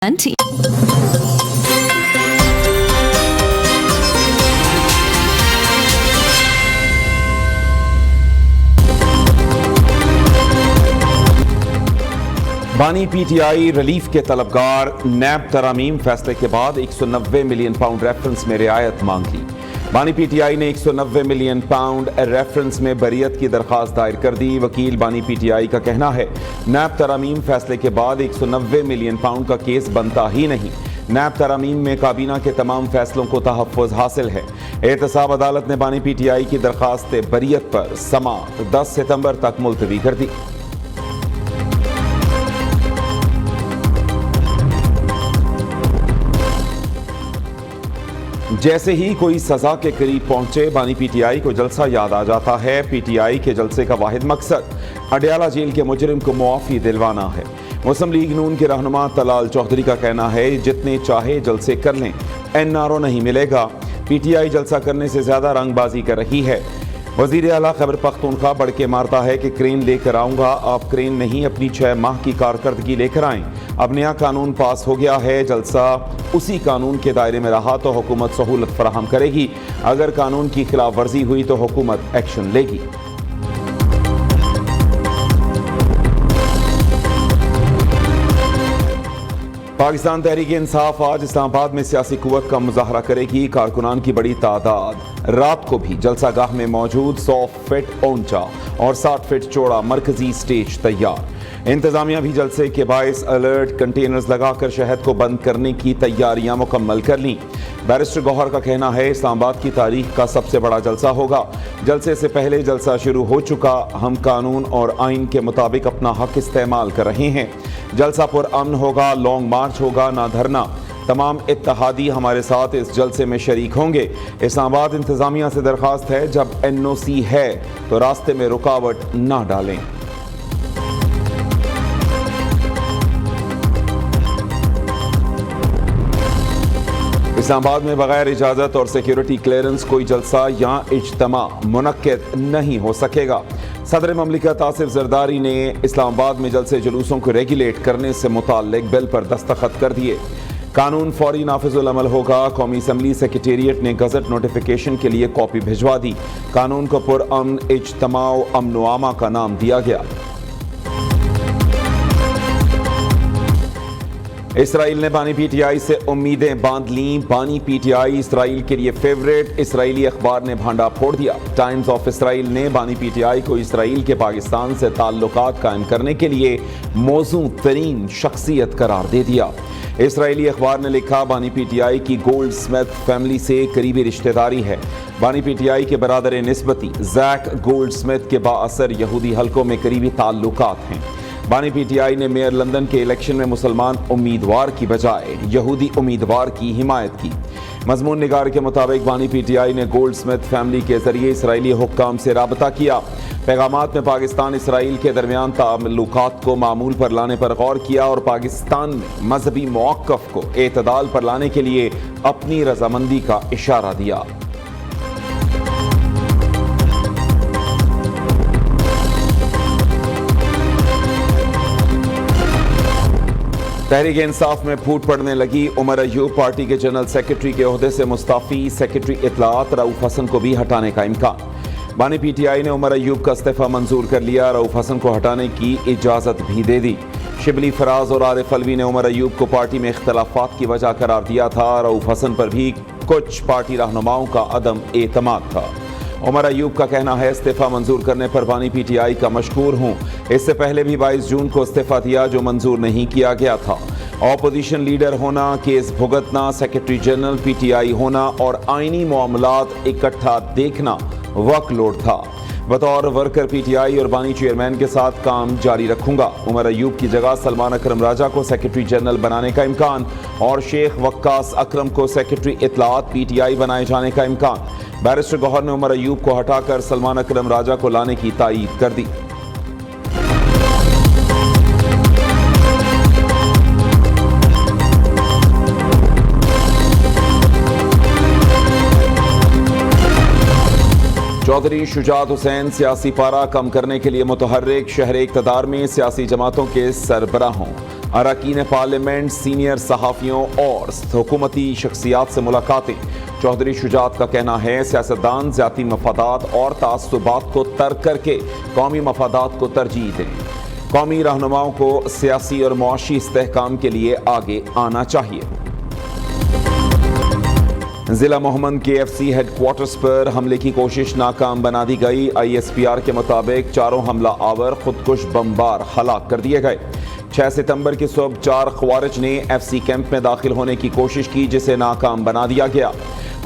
Auntie. बानी PTI relief के तलबगार नैब तरामीम फैसले के बाद 190 मिलियन पाउंड रेफरेंस में रियायत मांग ली। बानी पीटीआई ने 190 मिलियन पाउंड रेफरेंस में बरियत की दरख्वास्त दायर कर दी। वकील बानी पीटीआई का कहना है नैब तरामीम फैसले के बाद 190 मिलियन पाउंड का केस बनता ही नहीं। नैब तरामीम में काबीना के तमाम फैसलों को तहफ़्फ़ुज़ हासिल है। एहतसाब अदालत ने बानी पीटीआई की दरख्वास्त बरियत पर समाअत 10 सितंबर तक मुलतवी कर दी। जैसे ही कोई सजा के करीब पहुंचे बानी पीटीआई को जलसा याद आ जाता है। पीटीआई के जलसे का वाहिद मकसद अडयाला जेल के मुजरिम को मुआफ़ी दिलवाना है। मुस्लिम लीग नून के रहनुमा तलाल चौधरी का कहना है जितने चाहे जलसे कर लें, एनआरओ नहीं मिलेगा। पीटीआई जलसा करने से ज्यादा रंगबाजी कर रही है। वजीर आला खैबर पख्तूनख्वा बढ़ के मारता है कि क्रेन लेकर आऊंगा। आप क्रेन नहीं अपनी 6 माह की कारकर्दगी लेकर आएं। अब नया कानून पास हो गया है, जलसा उसी कानून के दायरे में रहा तो हुकूमत सहूलत फराहम करेगी। अगर कानून की खिलाफ वर्जी हुई तो हुकूमत एक्शन लेगी। पाकिस्तान तहरीक इंसाफ आज इस्लामाबाद में सियासी कुव्वत का मुजाहरा करेगी। कारकुनान की बड़ी तादाद रात को भी जलसा गाह में मौजूद। 100 फीट ऊंचा और 60 फीट चौड़ा मरकजी स्टेज तैयार। इंतजामिया भी जलसे के बायस अलर्ट कंटेनर्स लगाकर शहद को बंद करने की तैयारियां मुकम्मल कर लीं। बैरिस्टर गौहर का कहना है इस्लामाबाद की तारीख का सबसे बड़ा जलसा होगा। जलसे से पहले जलसा शुरू हो चुका। हम कानून और आइन के मुताबिक अपना हक इस्तेमाल कर रहे हैं। जलसा पर अमन होगा, लॉन्ग मार्च होगा, ना धरना। तमाम इत्तेहादी हमारे साथ इस जलसे में शरीक होंगे। इस्लामाबाद इंतजामिया से दरख्वास्त है जब एनओसी है तो रास्ते में रुकावट ना डालें। इस्लामाबाद में बगैर इजाज़त और सिक्योरिटी क्लियरेंस कोई जलसा या इज्तिमा मुनक्किद नहीं हो सकेगा। सदर ममलिकत आसिफ जरदारी ने इस्लामाबाद में जलसे जुलूसों को रेगुलेट करने से मुताल्लिक बिल पर दस्तखत कर दिए। कानून फौरी नाफिजुल अमल होगा। कौमी असम्बली सेक्रेटेरिएट ने गजट नोटिफिकेशन के लिए कॉपी भिजवा दी। कानून को पुरअमन इज्तिमा अमन आमा का नाम दिया गया। इसराइल ने बानी पीटीआई से उम्मीदें बांध लीं। बानी पीटीआई इसराइल के लिए फेवरेट। इसराइली अखबार ने भांडा फोड़ दिया। टाइम्स ऑफ इसराइल ने बानी पीटीआई को इसराइल के पाकिस्तान से ताल्लुकात कायम करने के लिए मौजू तरीन शख्सियत करार दे दिया। इसराइली अखबार ने लिखा बानी पीटीआई की गोल्ड स्मिथ फैमिली से करीबी रिश्तेदारी है। बानी पीटीआई के बरादर निस्बती जैक गोल्ड स्मिथ के बाअसर यहूदी हलकों में करीबी ताल्लुकात हैं। बानी पीटीआई ने मेयर लंदन के इलेक्शन में मुसलमान उम्मीदवार की बजाय यहूदी उम्मीदवार की हिमायत की। मजमून निगार के मुताबिक बानी पीटीआई ने गोल्ड स्मिथ फैमिली के जरिए इसराइली हुक्काम से राबता किया। पैगामात में पाकिस्तान इसराइल के दरमियान ताल्लुकात को मामूल पर लाने पर गौर किया और पाकिस्तान में मजहबी मौक़िफ़ को एतदाल पर लाने के लिए अपनी रजामंदी का इशारा दिया। तहरीक इंसाफ में फूट पड़ने लगी। उमर अयूब पार्टी के जनरल सेक्रेटरी के ओहदे से मुस्ताफी। सेक्रेटरी इत्तलात रऊफ हसन को भी हटाने का इम्कान। बानी पीटीआई ने उमर अयूब का इस्तीफा मंजूर कर लिया। रऊफ हसन को हटाने की इजाज़त भी दे दी। शिबली फराज और आरिफ अलवी ने उमर अयूब को पार्टी में इख्तलाफात की वजह करार दिया था। रऊफ हसन पर भी कुछ पार्टी रहनुमाओं का अदम एतमाद था। उमर अयूब का कहना है इस्तीफा मंजूर करने पर बानी पीटीआई का मशकूर हूँ। इससे पहले भी 22 जून को इस्तीफा दिया जो मंजूर नहीं किया गया था। ऑपोजिशन लीडर होना, केस भुगतना, सेक्रेटरी जनरल पीटीआई होना और आईनी मामलात इकट्ठा देखना वर्कलोड था। बतौर वर्कर पीटीआई और बानी चेयरमैन के साथ काम जारी रखूंगा। उमर अयूब की जगह सलमान अकरम राजा को सेक्रेटरी जनरल बनाने का इम्कान और शेख वक्कास अकरम को सेक्रेटरी इत्तलात पीटीआई बनाए जाने का इम्कान। बैरिस्टर गौहर ने उमर अयूब को हटाकर सलमान अकरम राजा को लाने की तायीद कर दी। चौधरी शुजात हुसैन सियासी पारा कम करने के लिए मुतहर्रिक। शहर इक़्तिदार में सियासी जमातों के सरबराहों अरकान पार्लियामेंट, सीनियर सहाफ़ियों और हुकूमती शख्सियात से मुलाकातें। चौधरी शुजात का कहना है सियासतदान ज़ाती मफादात और तासुबात को तर्क करके कौमी मफादात को तरजीह दें। कौमी रहनुमाओं को सियासी और मुआशी इस्तेहकाम के लिए आगे आना चाहिए। जिला मोहम्मद KFC हेडक्वार्टर्स पर हमले की कोशिश नाकाम बना दी गई। ISPR के मुताबिक चारों हमला आवर खुदकुश बमबार हलाक कर दिए गए। 6 सितंबर की सुबह 4 ख्वारिज ने FC कैंप में दाखिल होने की कोशिश की, जिसे नाकाम बना दिया गया।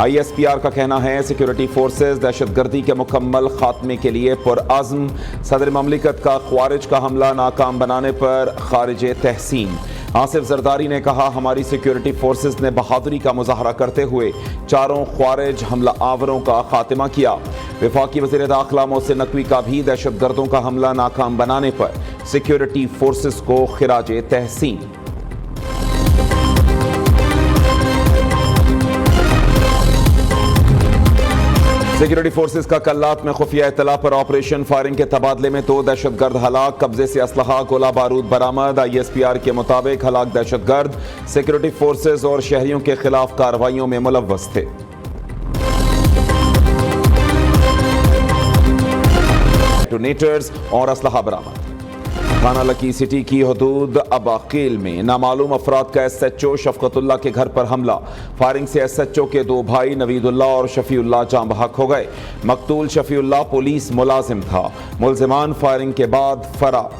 ISPR का कहना है सिक्योरिटी फोर्सेस दहशतगर्दी के मुकम्मल खात्मे के लिए पुरअज़्म। सदर ममलिकत का ख्वारिज का हमला नाकाम बनाने पर खारिज तहसीन। आसिफ जरदारी ने कहा हमारी सिक्योरिटी फोर्सेस ने बहादुरी का मुजाहरा करते हुए चारों ख्वारिज हमला आवरों का खात्मा किया। वफाकी वज़ीर दाखिला मोहसिन नकवी का भी दहशतगर्दों का हमला नाकाम बनाने पर सिक्योरिटी फोर्सेस को खिराज तहसीन। सिक्योरिटी फोर्सेस का कल्लात में खुफिया इत्तला पर ऑपरेशन फायरिंग के तबादले में 2 दहशतगर्द हलाक। कब्जे से असलहा गोला बारूद बरामद। ISPR के मुताबिक हलाक दहशतगर्द सिक्योरिटी फोर्सेस और शहरियों के खिलाफ कार्रवाइयों में मुलव्वस थे। डेटोनेटर्स और असलहा बरामद। थाना लकी सिटी की हदूद अबाकील में नामालूम अफराद का SHO शफकतुल्लाह के घर पर हमला। फायरिंग से SHO के 2 भाई नवीदुल्लाह और शफीउल्लाह जान बहक हो गए। मकतूल शफीउल्लाह पुलिस मुलाजिम था। मुलजिमान फायरिंग के बाद फरार।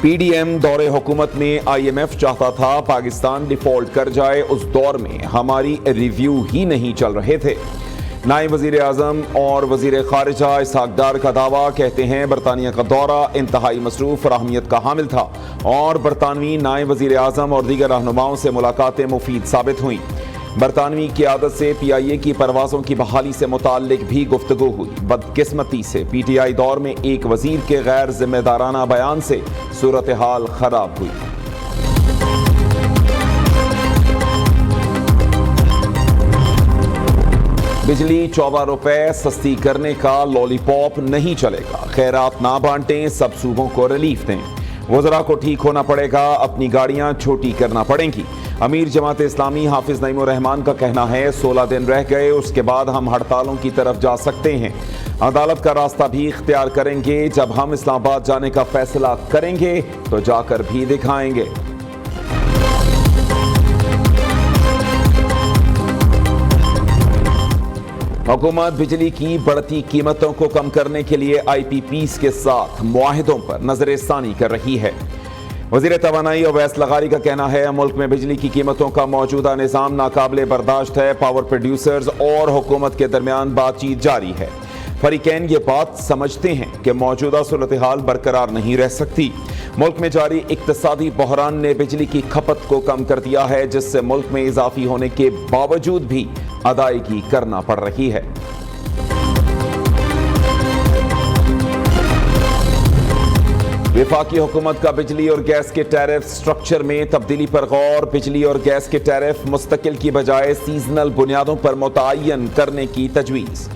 PDM दौरे हुकूमत में IMF चाहता था पाकिस्तान डिफॉल्ट कर जाए। उस दौर में हमारी रिव्यू ही नहीं चल रहे थे। नायब वज़ीर आज़म और वज़ीर ख़ारिजा इसहाक़ डार का दावा, कहते हैं बरतानिया का दौरा इंतहाई मसरूफ़ और अहमियत का हामिल था और बरतानवी नायब वज़ीर आज़म और दीगर रहनुमाओं से मुलाकातें मुफीद साबित हुई। बरतानवी क़ियादत से PIA की परवाज़ों की बहाली से मुताल्लिक़ भी गुफ्तगू हुई। बदकिस्मती से PTI दौर में एक वज़ीर के गैर ज़िम्मेदाराना बयान से सूरत हाल ख़राब हुई। बिजली 14 रुपए सस्ती करने का लॉलीपॉप नहीं चलेगा। खैरात ना बांटें, सब सूबों को रिलीफ दें। वज़रा को ठीक होना पड़ेगा, अपनी गाड़ियां छोटी करना पड़ेंगी। अमीर जमात इस्लामी हाफिज नईमुर रहमान का कहना है 16 दिन रह गए, उसके बाद हम हड़तालों की तरफ जा सकते हैं। अदालत का रास्ता भी इख्तियार करेंगे। जब हम इस्लामाबाद जाने का फैसला करेंगे तो जाकर भी दिखाएंगे। हुकूमत बिजली की बढ़ती कीमतों को कम करने के लिए IPPs के साथ मुआहिदों पर नजरसानी कर रही है। वज़ीर तवानाई अवैस लगारी का कहना है मुल्क में बिजली की कीमतों का मौजूदा निज़ाम नाकाबिले बर्दाश्त है। पावर प्रोड्यूसर्स और हुकूमत के दरमियान बातचीत जारी है। फरीकैन ये बात समझते हैं कि मौजूदा सूरत हाल बरकरार नहीं रह सकती। मुल्क में जारी इक्तसादी बहरान ने बिजली की खपत को कम कर दिया है, जिससे मुल्क में इजाफी होने के बावजूद भी अदायगी करना पड़ रही है। वफाकी हुकूमत का बिजली और गैस के टैरिफ स्ट्रक्चर में तब्दीली पर गौर। बिजली और गैस के टैरिफ मुस्तकिल की बजाय सीजनल बुनियादों पर मुतय्यन करने की तजवीज़।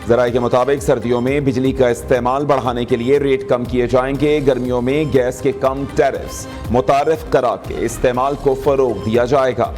ज़राए के मुताबिक सर्दियों में बिजली का इस्तेमाल बढ़ाने के लिए रेट कम किए जाएंगे। गर्मियों में गैस के कम टैरिफ्स मुतारिफ करा के इस्तेमाल को फरोग दिया जाएगा।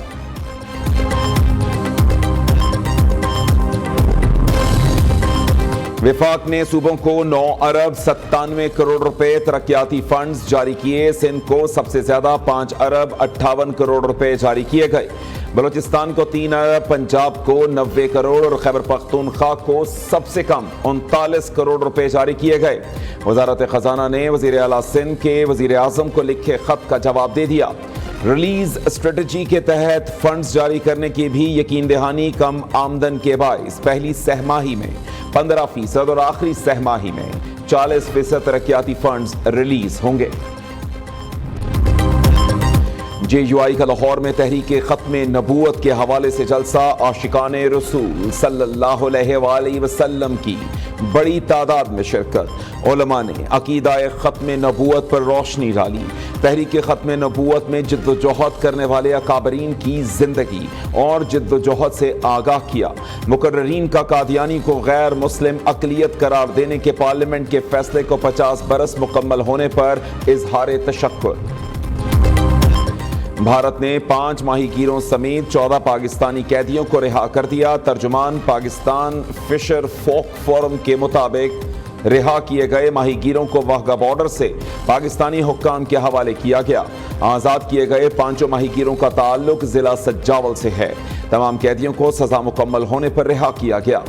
वफाक ने सूबों को 9 अरब 97 करोड़ रुपए तरक्याती फंड्स जारी किए। सिंध को सबसे ज्यादा 5 अरब 58 करोड़ रुपए जारी किए गए। बलूचिस्तान को 3 अरब, पंजाब को 90 करोड़ और खैबर पख्तूनख्वा को सबसे कम 39 करोड़ रुपए जारी किए गए। वजारत खजाना ने वजीर आला सिंध के वजीर आजम को लिखे खत का जवाब दे दिया। रिलीज स्ट्रेटजी के तहत फंड्स जारी करने की भी यकीन दहानी। कम आमदन के बाइस पहली सहमाही में 15% और आखिरी सहमाही में 40% तरक्याती फंड्स रिलीज होंगे। JUI کا لاہور میں تحریک ختم نبوت کے حوالے سے جلسہ، عاشقان رسول صلی اللہ علیہ وآلہ وسلم کی بڑی تعداد میں شرکت، علماء نے عقیدہ ختم نبوت پر روشنی ڈالی، تحریک ختم نبوت میں جد و جہد کرنے والے اکابرین کی زندگی اور جد و جہد سے آگاہ کیا، مقررین کا قادیانی کو غیر مسلم اقلیت قرار دینے کے پارلیمنٹ کے فیصلے کو 50 برس مکمل ہونے پر اظہار تشکر۔ بھارت نے 5 ماہی گیروں سمیت 14 پاکستانی قیدیوں کو رہا کر دیا۔ ترجمان پاکستان فشر فوک فورم کے مطابق رہا کیے گئے ماہی گیروں کو واہگہ بارڈر سے پاکستانی حکام کے حوالے کیا گیا۔ آزاد کیے گئے 5 ماہی گیروں کا تعلق ضلع سجاول سے ہے۔ تمام قیدیوں کو سزا مکمل ہونے پر رہا کیا گیا۔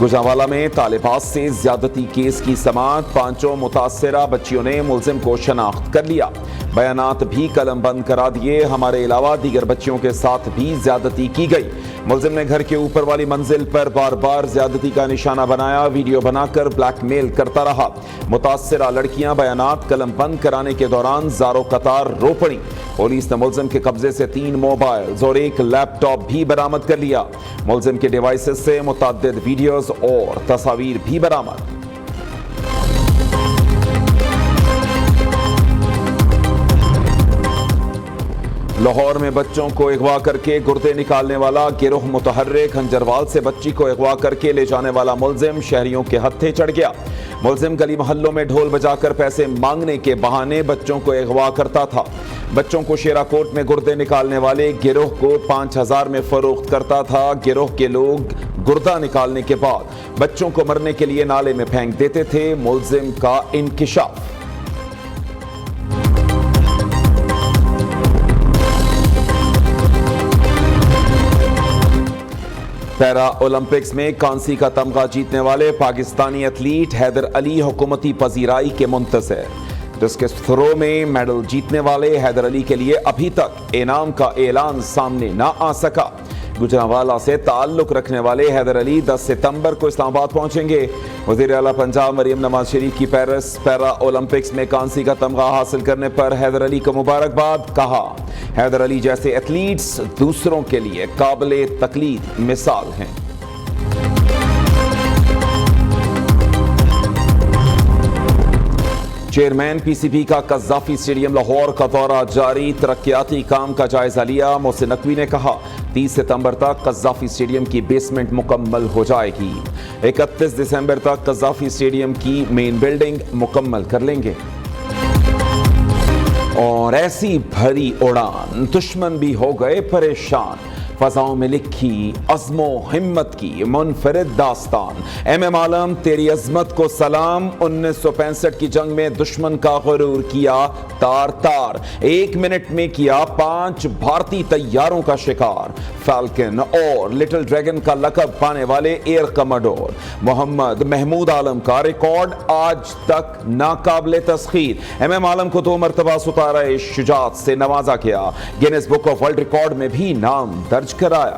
گوجرانوالہ میں طالبات سے زیادتی کیس کی سماعت، 5 متاثرہ بچیوں نے ملزم کو شناخت کر لیا، بیانات بھی قلم بند کرا دیے، ہمارے علاوہ دیگر بچیوں کے ساتھ بھی زیادتی کی گئی۔ ملزم نے گھر کے اوپر والی منزل پر بار بار زیادتی کا نشانہ بنایا، ویڈیو بنا کر بلیک میل کرتا رہا۔ متاثرہ لڑکیاں بیانات قلم بند کرانے کے دوران زاروں قطار رو پڑیں۔ پولیس نے ملزم کے قبضے سے 3 موبائلز اور 1 لیپ ٹاپ بھی برآمد کر لیا۔ ملزم کے ڈیوائسز سے متعدد ویڈیوز اور تصاویر بھی برآمد۔ لاہور میں بچوں کو اغوا کر کے گردے نکالنے والا گروہ متحرک، ہنجروال سے بچی کو اغوا کر کے لے جانے والا ملزم شہریوں کے ہتھے چڑھ گیا۔ ملزم گلی محلوں میں ڈھول بجا کر پیسے مانگنے کے بہانے بچوں کو اغوا کرتا تھا۔ بچوں کو شیرا کوٹ میں گردے نکالنے والے گروہ کو 5000 میں فروخت کرتا تھا۔ گروہ کے لوگ گردہ نکالنے کے بعد بچوں کو مرنے کے لیے نالے میں پھینک دیتے تھے۔ ملزم کا انکشاف۔ پیرا اولمپکس میں کانسی کا تمغہ جیتنے والے پاکستانی ایتھلیٹ حیدر علی حکومتی پذیرائی کے منتظر۔ ڈسکس تھرو میں میڈل جیتنے والے حیدر علی کے لیے ابھی تک انعام کا اعلان سامنے نہ آ سکا۔ گوجرانوالہ سے تعلق رکھنے والے حیدر علی 10 ستمبر کو اسلام آباد پہنچیں گے۔ وزیر اعلیٰ پنجاب مریم نواز شریف کی پیرس پیرا اولمپکس میں کانسی کا تمغہ حاصل کرنے پر حیدر علی کو مبارکباد، کہا حیدر علی جیسے ایتھلیٹس دوسروں کے لیے قابل تقلید مثال ہیں۔ چیئرمین PCB کا قذافی اسٹیڈیم لاہور کا دورہ جاری، ترقیاتی کام کا جائزہ لیا۔ محسن نقوی نے کہا 30 ستمبر تک قذافی اسٹیڈیم کی بیسمنٹ مکمل ہو جائے گی، 31 دسمبر تک قذافی اسٹیڈیم کی مین بلڈنگ مکمل کر لیں گے۔ اور ایسی بھری اڑان دشمن بھی ہو گئے پریشان، فضاؤں میں لکھی عزم و ہمت کی منفرد داستان۔ ایم عالم تیری عظمت کو سلام، 1965 کی جنگ میں دشمن کا غرور کیا تار تار، 1 منٹ میں کیا 5 بھارتی طیاروں کا شکار۔ فالکن اور لٹل ڈریگن کا لقب پانے والے ایئر کماڈور محمد محمود عالم کا ریکارڈ آج تک ناقابل تسخیر۔ ایم عالم کو 2 مرتبہ ستارہ شجاعت سے نوازا گیا، Guinness book of world record میں بھی نام درج کرایا۔